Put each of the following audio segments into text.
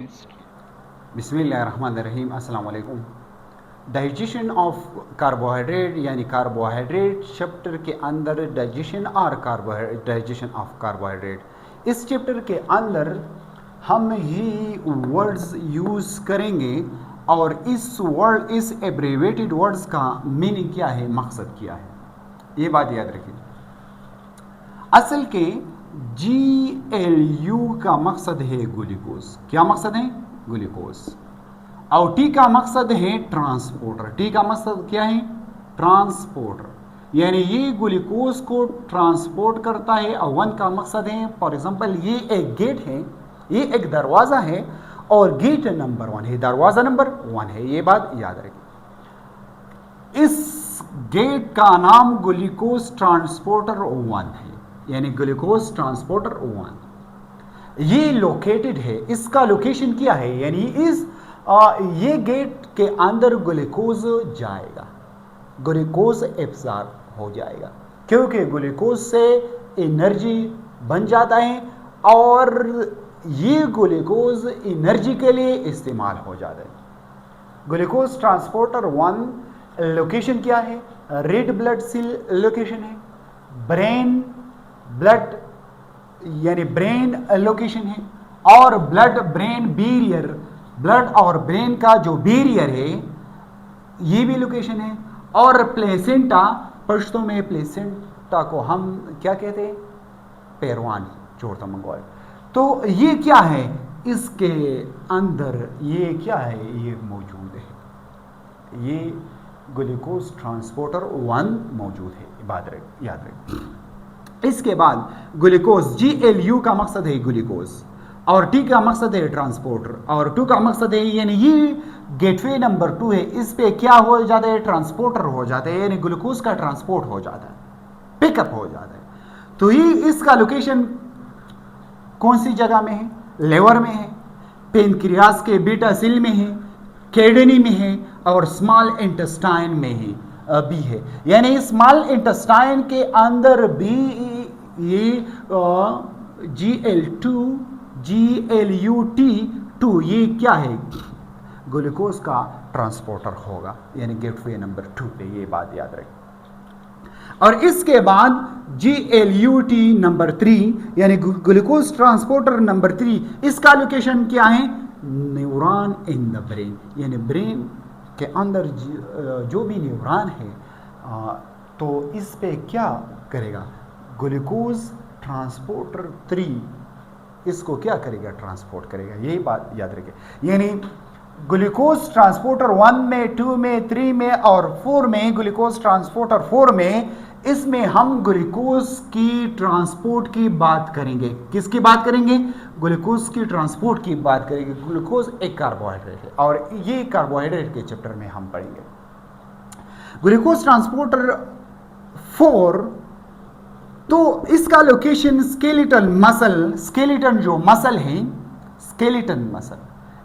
बिस्मिल्लाहिर्रहमानिर्रहीम। अस्सलाम वालेकुम। डाइजेशन ऑफ कार्बोहाइड्रेट यानी कार्बोहाइड्रेट चैप्टर के अंदर डाइजेशन ऑफ कार्बोहाइड्रेट, इस चैप्टर के अंदर हम ये वर्ड्स यूज़ करेंगे और इस एब्रीवेटेड वर्ड्स का मीनिंग क्या है, मकसद क्या है, ये बात याद रखिए। असल के GLU का मकसद है ग्लूकोज। क्या मकसद है? ग्लूकोज। और T का मकसद है ट्रांसपोर्टर। T का मकसद क्या है? ट्रांसपोर्टर, यानी ये ग्लूकोज को ट्रांसपोर्ट करता है। और 1 का मकसद है, फॉर एग्जांपल ये एक गेट है, ये एक दरवाज़ा है और गेट नंबर 1 है, दरवाज़ा नंबर 1 है, ये बात याद रखिए। इस गेट का नाम ग्लूकोज ट्रांसपोर्टर 1 है, यानी ग्लूकोज ट्रांसपोर्टर 1 ये लोकेटेड है। इसका लोकेशन क्या है, यानी ये गेट के अंदर ग्लूकोज जाएगा, ग्लूकोज एब्सॉर्ब हो जाएगा, क्योंकि ग्लूकोज से एनर्जी बन जाता है और ये ग्लूकोज एनर्जी के लिए इस्तेमाल हो जाता है। ग्लूकोज ट्रांसपोर्टर 1 लोकेशन क्या है? रेड ब्लड सेल लोकेशन है, ब्रेन ब्लड यानी ब्रेन लोकेशन है, और ब्लड ब्रेन बैरियर, ब्लड और ब्रेन का जो बैरियर है ये भी लोकेशन है, और प्लेसेंटा, पश्तो में प्लेसेंटा को हम क्या कहते हैं? पेरवानी, चोरता मंगवाल। तो ये क्या है? इसके अंदर ये क्या है? ये मौजूद है, ये ग्लूकोज ट्रांसपोर्टर 1 मौजूद है, याद रखें। इसके बाद ग्लूकोज GLU का मकसद है ग्लूकोज, और T का मकसद है ट्रांसपोर्टर, और 2 का मकसद है, यानी ये गेटवे नंबर 2 है, इस पे क्या हो जाता है? ट्रांसपोर्टर हो जाता है, यानी ग्लूकोज का ट्रांसपोर्ट हो जाता है, पिकअप हो जाता है। तो ये इसका लोकेशन कौन सी जगह में है? लेवर में है, पेनक्रियास के बीटा सेल में है, किडनी में है, और स्मॉल इंटेस्टाइन में है भी है, यानी स्मॉल इंटेस्टाइन के अंदर भी ये GLU2 ये क्या है? ग्लूकोज का ट्रांसपोर्टर होगा, यानी गेटवे नंबर 2 पे, ये बात याद रखें। और इसके बाद GLUT नंबर 3 यानी ग्लूकोज ट्रांसपोर्टर नंबर 3, इसका लोकेशन क्या है? न्यूरॉन इन द ब्रेन, यानी ब्रेन के अंदर जो भी न्यूरॉन है, तो इस पे क्या करेगा? ग्लूकोज ट्रांसपोर्टर 3 इसको क्या करेगा? ट्रांसपोर्ट करेगा, यही बात याद रखें। यानी ग्लूकोज ट्रांसपोर्टर 1 में, 2 में, 3 में और 4 में, ग्लूकोज ट्रांसपोर्टर 4 में, इसमें हम ग्लूकोज की ट्रांसपोर्ट की बात करेंगे। किसकी बात करेंगे? ग्लूकोज की ट्रांसपोर्ट की बात करेंगे। ग्लूकोज एक कार्बोहाइड्रेट है और ये कार्बोहाइड्रेट के चैप्टर में हम पढ़ेंगे। ग्लूकोज ट्रांसपोर्टर 4, तो इसका लोकेशन स्केलेटल मसल, स्केलेटन जो मसल है, स्केलेटन मसल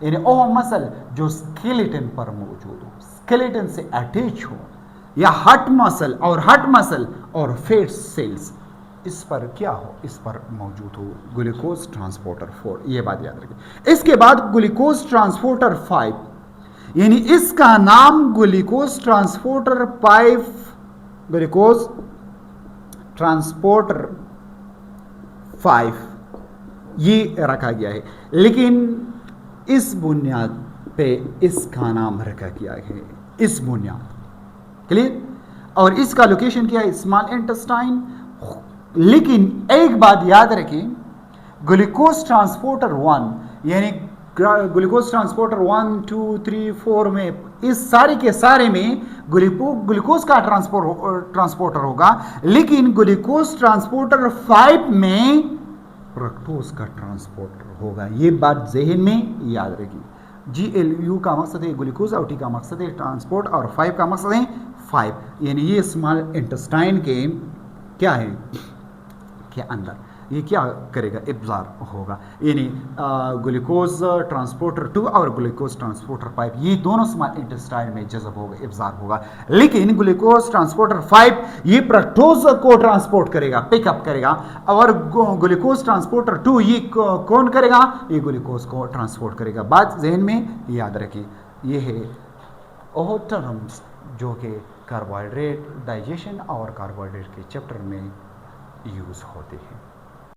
यानी वो मसल जो स्केलेटन पर मौजूद हो, स्केलेटन से अटैच हो, या हार्ट मसल और फैट सेल्स इस पर क्या हो? इस पर मौजूद हो ग्लूकोज ट्रांसपोर्टर 4, ये बात याद रखें। इसके बाद ग्लूकोज ट्रांसपोर्टर 5, यानी इसका नाम ग्लूकोज ट्रांसपोर्टर 5, ग्लूकोज ट्रांसपोर्टर 5 ये रखा गया है, लेकिन इस बुनियाद पे इसका नाम रखा गया है, इस बुनियाद, क्लियर। और इसका लोकेशन क्या है? Small intestine. लेकिन एक बात याद रखें, ग्लूकोज ट्रांसपोर्टर 1 यानी ग्लूकोज ट्रांसपोर्टर 1, 2, 3, 4 में, इस सारे के सारे में ग्लूकोज का ट्रांसपोर्टर होगा, लेकिन ग्लूकोज ट्रांसपोर्टर 5 में फ्रक्टोज का ट्रांसपोर्टर होगा। ये बात ज़हन में याद रखिए। GLU का मकसद है ग्लूकोज और T का मकसद है ट्रांसपोर्ट, और 5 का मकसद है 5 यानी ये स्मॉल इंटेस्टाइन के क्या है? के अंदर, ये क्या करेगा, एब्जॉर्ब होगा, यानी ग्लूकोज ट्रांसपोर्टर 2 और ग्लूकोज ट्रांसपोर्टर 5 ये दोनों स्मॉल इंटेस्टाइन में जज़ब होगा, एब्जॉर्ब होगा। लेकिन ग्लूकोज ट्रांसपोर्टर 5 ये फ्रक्टोज को ट्रांसपोर्ट करेगा, पिकअप करेगा, और ग्लूकोज ट्रांसपोर्टर 2 ये कौन करेगा, ये ग्लूकोज को ट्रांसपोर्ट करेगा। बात जहन में याद रखिए, ये है वो टर्म्स जो कि कार्बोहाइड्रेट डाइजेशन और कार्बोहाइड्रेट के चैप्टर में यूज़ होते हैं।